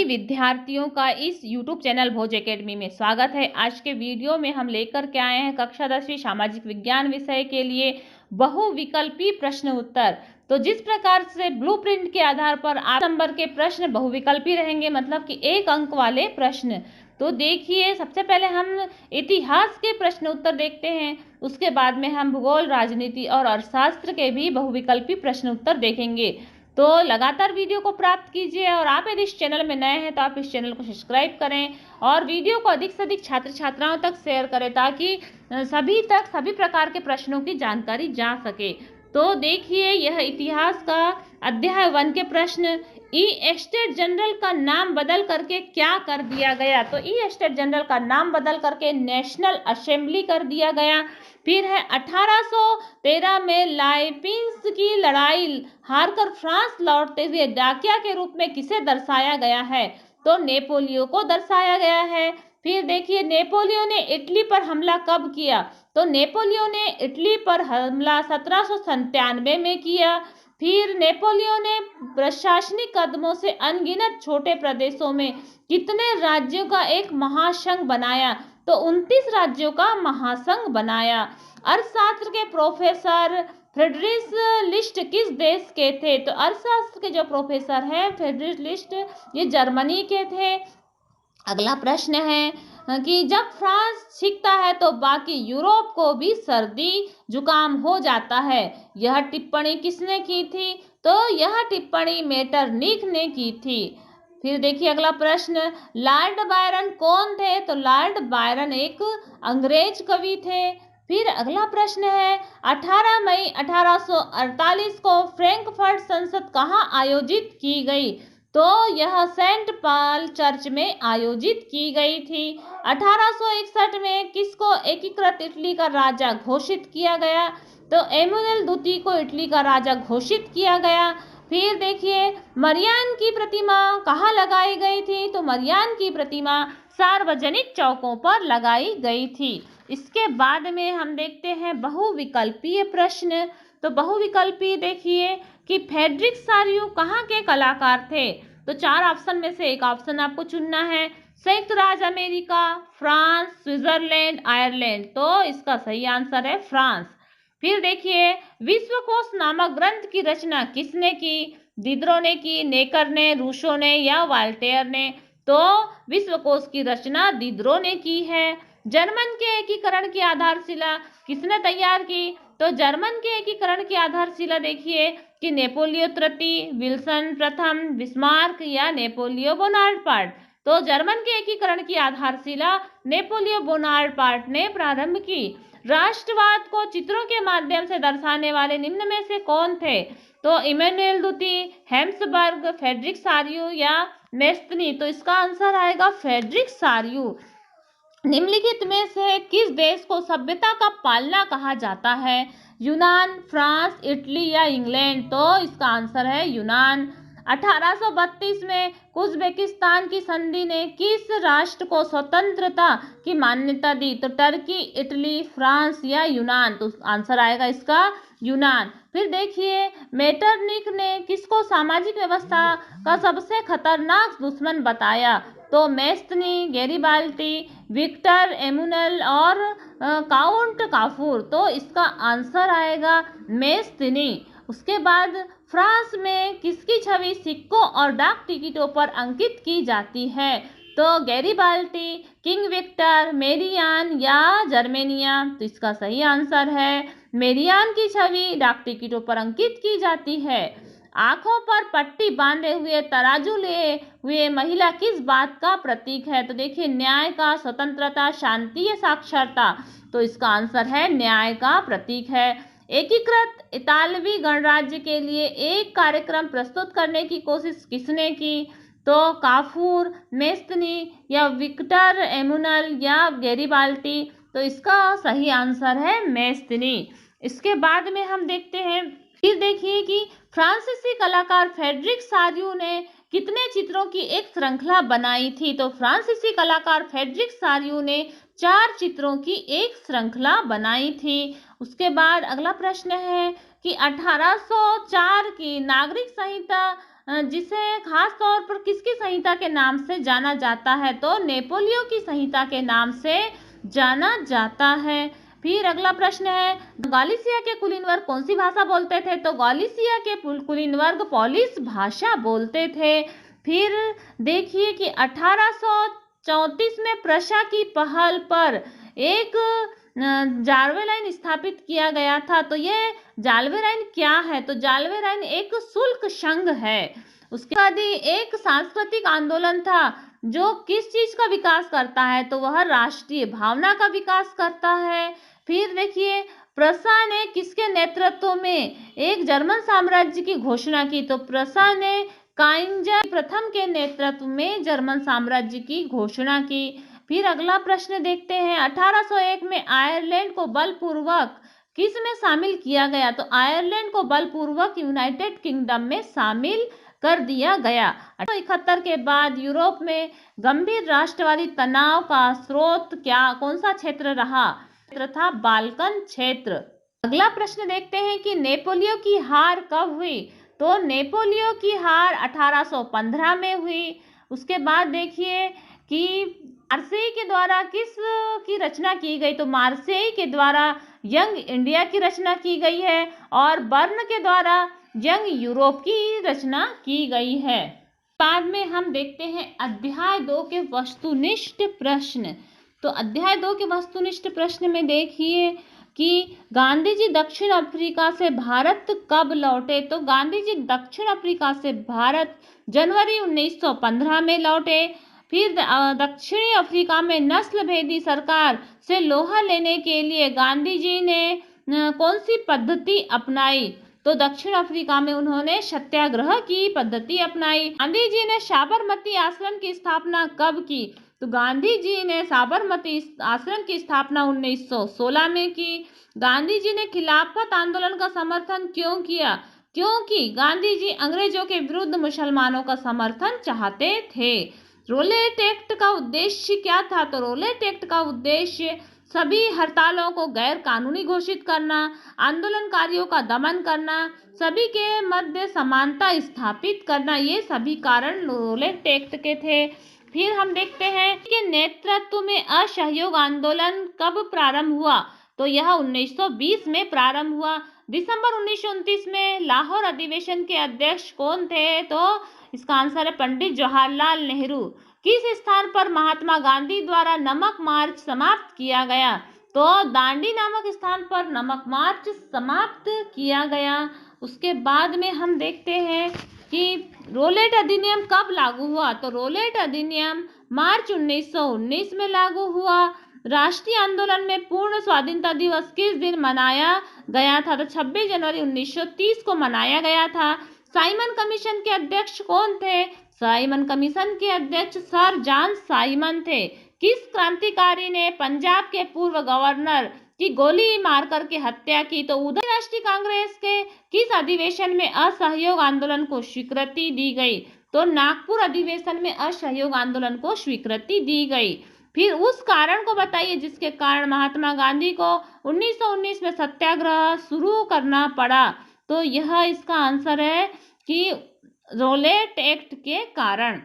विद्यार्थियों का इस YouTube चैनल भोज एकेडमी में स्वागत है। आज के वीडियो में हम लेकर के आए हैं कक्षा 10वीं सामाजिक विज्ञान विषय के लिए बहुविकल्पी प्रश्न उत्तर। तो जिस प्रकार से ब्लूप्रिंट के आधार पर 8 नंबर के प्रश्न बहुविकल्पी रहेंगे, मतलब कि 1 अंक वाले प्रश्न। तो देखिए, सबसे पहले हम इतिहास के प्रश्न उत्तर देखते हैं, उसके बाद में हम भूगोल, राजनीति और अर्थशास्त्र के भी बहुविकल्पी प्रश्न उत्तर देखेंगे। तो लगातार वीडियो को प्राप्त कीजिए और आप यदि इस चैनल में नए हैं तो आप इस चैनल को सब्सक्राइब करें और वीडियो को अधिक से अधिक छात्र छात्राओं तक शेयर करें ताकि सभी प्रकार के प्रश्नों की जानकारी जा सके। तो देखिए, यह इतिहास का अध्याय 1 के प्रश्न। ई स्टेट जनरल का नाम बदल करके क्या कर दिया गया? तो ई स्टेट जनरल का नाम बदल करके नेशनल असेंबली कर दिया गया। फिर है 1813 में लाइपिंस की लड़ाई हारकर फ्रांस लौटते हुए डाकिया के रूप में किसे दर्शाया गया है? तो नेपोलियो को दर्शाया गया है। फिर देखिए, नेपोलियो ने इटली पर हमला कब किया? तो नेपोलियो ने इटली पर हमला 1797 में किया। फिर नेपोलियो ने प्रशासनिक कदमों से अनगिनत छोटे प्रदेशों में कितने राज्यों का एक महासंघ बनाया? तो 29 राज्यों का महासंघ बनाया। अर्थशास्त्र के प्रोफेसर फ्रेडरिक लिस्ट किस देश के थे? तो अर्थशास्त्र के जो प्रोफेसर हैं फ्रेडरिक लिस्ट, ये जर्मनी के थे। अगला प्रश्न है कि जब फ्रांस छिकता है तो बाकी यूरोप को भी सर्दी जुकाम हो जाता है। यह टिप्पणी किसने की थी? तो यह टिप्पणी मेटरनिख ने की थी। फिर देखिए अगला प्रश्न, लॉर्ड बायरन कौन थे? तो लॉर्ड बायरन एक अंग्रेज कवि थे। फिर अगला प्रश्न है, 18 मई 1848 को फ्रैंकफर्ट संसद कहाँ आयोजित की गई? तो यह सेंट पॉल चर्च में आयोजित की गई थी। 1861 में किसको एकीकृत इटली का राजा घोषित किया गया? तो एमुनल द्वितीय को इटली का राजा घोषित किया गया। फिर देखिए, मरियान की प्रतिमा कहाँ लगाई गई थी? तो मरियान की प्रतिमा सार्वजनिक चौकों पर लगाई गई थी। इसके बाद में हम देखते हैं बहुविकल्पीय प्रश्न। तो बहुविकल्पीय देखिए कि फ्रेडरिक सारियू कहाँ के कलाकार थे? तो 4 ऑप्शन में से एक ऑप्शन आपको चुनना है। संयुक्त राज्य अमेरिका, फ्रांस, स्विट्जरलैंड, आयरलैंड। तो इसका सही आंसर है फ्रांस। फिर देखिए, विश्वकोश नामक ग्रंथ की रचना किसने की? दिदरो ने की, नेकर ने, रूसो ने या वाल्टेयर ने? तो विश्वकोश की रचना दिदरो ने की है। जर्मन के एकीकरण की आधारशिला किसने तैयार की? तो जर्मन के एकीकरण की आधारशिला देखिए कि नेपोलियो तृतीय, विल्सन प्रथम, बिस्मार्क या नेपोलियो बोनापार्ट। तो जर्मन के एकीकरण की आधारशिला नेपोलियो बोनापार्ट ने प्रारंभ की। राष्ट्रवाद को चित्रों के माध्यम से दर्शाने वाले निम्न में से कौन थे? तो इमैनुएल द्वितीय, हैब्सबर्ग, फ्रेडरिक सारियू या मेस्तनी? तो इसका आंसर आएगा फ्रेडरिक सारियू। निम्नलिखित में से किस देश को सभ्यता का पालना कहा जाता है? यूनान, फ्रांस, इटली या इंग्लैंड? तो इसका आंसर है यूनान। 1832 में उज़्बेकिस्तान की संधि ने किस राष्ट्र को स्वतंत्रता की मान्यता दी? तो टर्की, इटली, फ्रांस या यूनान? तो आंसर आएगा इसका यूनान। फिर देखिए, मेटरनिख ने किसको सामाजिक व्यवस्था का सबसे खतरनाक दुश्मन बताया? तो मेस्तनी, गैरिबाल्टी, विक्टर एमुनल और काउंट काफूर? तो इसका आंसर आएगा मेस्तनी। उसके बाद फ्रांस में किसकी छवि सिक्कों और डाक टिकटों पर अंकित की जाती है? तो गैरिबाल्टी, किंग विक्टर, मेरियान या जर्मेनिया? तो इसका सही आंसर है मेरियान की छवि डाक टिकटों पर अंकित की जाती है। आंखों पर पट्टी बांधे हुए तराजू लिए हुए महिला किस बात का प्रतीक है? तो देखिए, न्याय का, स्वतंत्रता, शांति या साक्षरता? तो इसका आंसर है न्याय का प्रतीक है। एकीकृत इतालवी गणराज्य के लिए एक कार्यक्रम प्रस्तुत करने की कोशिश किसने की? तो काफूर, मेस्तनी या विक्टर एमुनल या गैरिबाल्टी? तो इसका सही आंसर है मेस्तनी। इसके बाद में हम देखते हैं, फिर देखिए कि फ्रांसीसी कलाकार फ्रेडरिक सारियू ने कितने चित्रों की एक श्रृंखला बनाई थी? तो फ्रांसीसी कलाकार फ्रेडरिक सारियू ने 4 चित्रों की एक श्रृंखला बनाई थी। उसके बाद अगला प्रश्न है कि 1804 की नागरिक संहिता जिसे खास तौर पर किसकी संहिता के नाम से जाना जाता है? तो नेपोलियो की संहिता के नाम से जाना जाता है। फिर अगला प्रश्न है, गालिसिया के कुलीन वर्ग कौन सी भाषा बोलते थे? तो गालिसिया के कुलीन वर्ग पोलिश भाषा बोलते थे। फिर देखिए कि 1834 में प्रशा की पहल पर एक जाल्वे लाइन स्थापित किया गया था। तो ये जाल्वे लाइन क्या है? तो जाल्वे लाइन एक शुल्क संघ है। उसके बाद एक सांस्कृतिक आंदोलन था जो किस चीज का विकास करता है? तो वह राष्ट्रीय भावना का विकास करता है। फिर देखिए, प्रशा ने किसके नेतृत्व में एक जर्मन साम्राज्य की घोषणा की? तो प्रशा ने काइजर प्रथम के नेतृत्व में जर्मन साम्राज्य की घोषणा की। फिर अगला प्रश्न देखते हैं, 1801 में आयरलैंड को बलपूर्वक किस में शामिल किया गया? तो आयरलैंड को बलपूर्वक यूनाइटेड किंगडम में शामिल कर दिया गया। 1871 के बाद यूरोप में गंभीर राष्ट्रवादी तनाव का स्रोत कौन सा क्षेत्र रहा? क्षेत्र था बाल्कन क्षेत्र। अगला प्रश्न देखते हैं कि नेपोलियो की हार कब हुई? तो नेपोलियो की हार 1815 में हुई। उसके बाद देखिए कि मार्सेई के द्वारा किस की रचना की गई? तो मार्सेई के द्वारा यंग इंडिया की रचना की गई है और बर्न के द्वारा यंग यूरोप की रचना की गई है। बाद में हम देखते हैं अध्याय 2 के वस्तुनिष्ठ प्रश्न। तो अध्याय 2 के वस्तुनिष्ठ प्रश्न में देखिए कि गांधी जी दक्षिण अफ्रीका से भारत कब लौटे? तो गांधी जी दक्षिण अफ्रीका से भारत जनवरी 1915 में लौटे। फिर दक्षिणी अफ्रीका में नस्ल भेदी सरकार से लोहा लेने के लिए गांधी जी ने कौन सी पद्धति अपनाई? तो दक्षिण अफ्रीका में उन्होंने सत्याग्रह की पद्धति अपनाई। गांधी जी ने साबरमती आश्रम की स्थापना कब की? तो गांधी जी ने साबरमती आश्रम की स्थापना 1916 में की। गांधी जी ने खिलाफत आंदोलन का समर्थन क्यों किया? क्योंकि गांधी जी अंग्रेजों के विरुद्ध मुसलमानों का समर्थन चाहते थे। रोलेट एक्ट का उद्देश्य क्या था? तो रोलेट एक्ट का उद्देश्य सभी हड़तालों को गैर कानूनी घोषित करना, आंदोलनकारियों का दमन करना, सभी के मध्य समानता स्थापित करना, ये सभी कारण रोलेट एक्ट के थे। फिर हम देखते हैं कि नेतृत्व में असहयोग आंदोलन कब प्रारंभ हुआ? तो यह 1920 में प्रारंभ हुआ। दिसंबर 1929 में लाहौर अधिवेशन के अध्यक्ष कौन थे? तो इसका आंसर है पंडित जवाहरलाल नेहरू। किस स्थान पर महात्मा गांधी द्वारा नमक मार्च समाप्त किया गया? तो दांडी नामक स्थान पर नमक मार्च समाप्त किया गया। उसके बाद में हम देखते हैं कि रोलेट अधिनियम कब लागू हुआ? तो रोलेट अधिनियम मार्च 1919 में लागू हुआ। राष्ट्रीय आंदोलन में पूर्ण स्वाधीनता दिवस किस दिन मनाया गया था? तो 26 जनवरी 1930 को मनाया गया था। साइमन कमीशन के अध्यक्ष कौन थे? साइमन कमीशन के अध्यक्ष सर जॉन साइमन थे। किस क्रांतिकारी ने पंजाब के पूर्व गवर्नर की गोली मारकर के हत्या की? तो उधर राष्ट्रीय कांग्रेस के किस अधिवेशन में असहयोग आंदोलन को स्वीकृति दी गई? तो नागपुर अधिवेशन में असहयोग आंदोलन को स्वीकृति दी गई। फिर उस कारण को बताइए जिसके कारण महात्मा गांधी को 1919 में सत्याग्रह शुरू करना पड़ा। तो यह इसका आंसर है कि रोलेट एक्ट के कारण।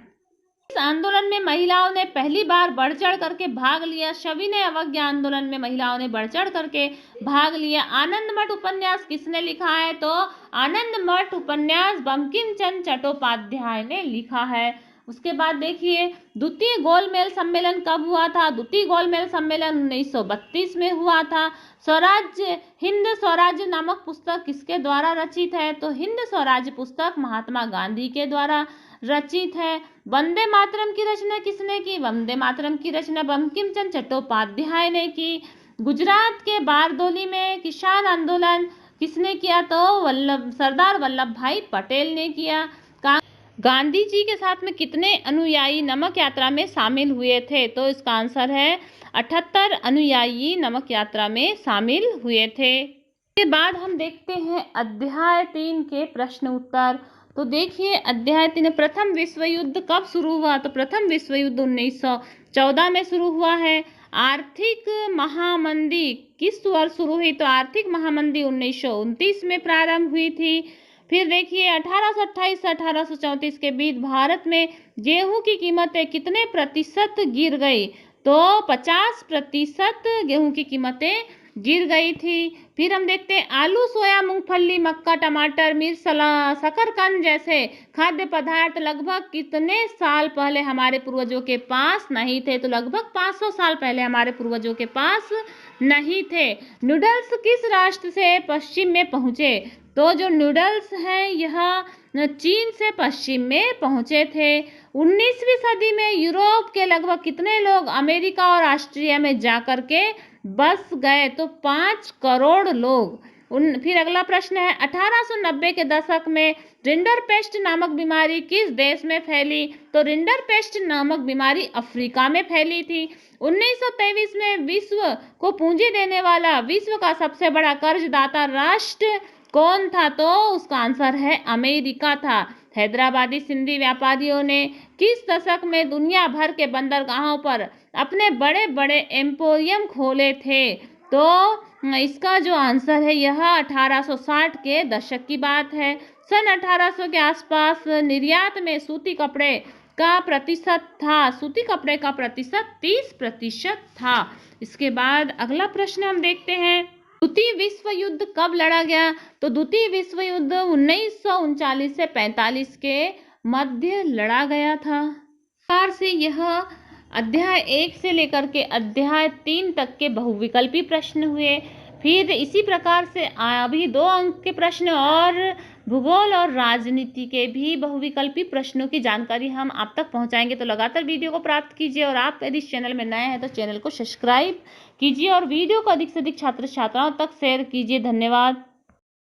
इस आंदोलन में महिलाओं ने पहली बार बढ़ चढ़ करके भाग लिया। सविनय अवज्ञा आंदोलन में महिलाओं ने बढ़ चढ़ करके भाग लिया। आनंद मठ उपन्यास किसने लिखा है? तो आनंद मठ उपन्यास बंकिम चंद्र चट्टोपाध्याय ने लिखा है। उसके बाद देखिए द्वितीय गोलमेज सम्मेलन कब हुआ था? द्वितीय गोलमेज सम्मेलन 1932 में हुआ था। स्वराज्य हिंद स्वराज्य नामक पुस्तक किसके द्वारा रचित है? तो हिंद स्वराज्य पुस्तक महात्मा गांधी के द्वारा रचित है। वंदे मातरम की रचना किसने की? वंदे मातरम की रचना बंकिम चंद्र चट्टोपाध्याय ने की। गुजरात के बारदोली में किसान आंदोलन किसने किया? तो सरदार वल्लभ भाई पटेल ने किया। गांधी जी के साथ में कितने अनुयायी नमक यात्रा में शामिल हुए थे? तो इसका आंसर है 78 अनुयायी नमक यात्रा में शामिल हुए थे। इसके बाद हम देखते हैं अध्याय 3 के प्रश्न उत्तर। तो देखिए अध्याय 3, प्रथम विश्व युद्ध कब शुरू हुआ? तो प्रथम विश्व युद्ध 1914 में शुरू हुआ है। आर्थिक महामंदी किस वर्ष शुरू हुई? तो आर्थिक महामंदी 1929 में प्रारंभ हुई थी। फिर देखिए 1828 से 1834 के बीच भारत में गेहूं की कीमतें कितने प्रतिशत गिर गई? तो 50% गेहूं की कीमतें गिर गई थी। फिर हम देखते हैं आलू, सोया, मूंगफली, मक्का, टमाटर, मिर्च, शकरकंद जैसे खाद्य पदार्थ लगभग कितने साल पहले हमारे पूर्वजों के पास नहीं थे? तो लगभग 500 साल पहले हमारे पूर्वजों के पास नहीं थे। नूडल्स किस राष्ट्र से पश्चिम में पहुंचे? तो जो नूडल्स हैं यह चीन से पश्चिम में पहुंचे थे। 19वीं सदी में यूरोप के लगभग कितने लोग अमेरिका और ऑस्ट्रिया में जाकर के बस गए? तो 5 करोड़ लोग। फिर अगला प्रश्न है 1890 के दशक में रिंडरपेस्ट नामक बीमारी किस देश में फैली? तो रिंडरपेस्ट नामक बीमारी अफ्रीका में फैली थी। 1923 में विश्व को पूंजी देने वाला विश्व का सबसे बड़ा कर्जदाता राष्ट्र कौन था? तो उसका आंसर है अमेरिका था। हैदराबादी सिंधी व्यापारियों ने किस दशक में दुनिया भर के बंदरगाहों पर अपने बड़े बड़े एम्पोरियम खोले थे? तो इसका जो आंसर है यह 1860 के दशक की बात है। सन 1800 के आसपास निर्यात में सूती कपड़े का प्रतिशत 30% था। इसके बाद अगला प्रश्न हम देखते हैं द्वितीय विश्व युद्ध कब लड़ा गया? तो द्वितीय विश्व युद्ध 1939 से 45 के मध्य लड़ा गया था। प्रकार से यह अध्याय 1 से लेकर के अध्याय 3 तक के बहुविकल्पी प्रश्न हुए। फिर इसी प्रकार से अभी 2 अंक के प्रश्न और भूगोल और राजनीति के भी बहुविकल्पी प्रश्नों की जानकारी हम आप तक पहुंचाएंगे। तो लगातार वीडियो को प्राप्त कीजिए और आप यदि इस चैनल में नए हैं तो चैनल को सब्सक्राइब कीजिए और वीडियो को अधिक से अधिक छात्र छात्राओं तक शेयर कीजिए। धन्यवाद।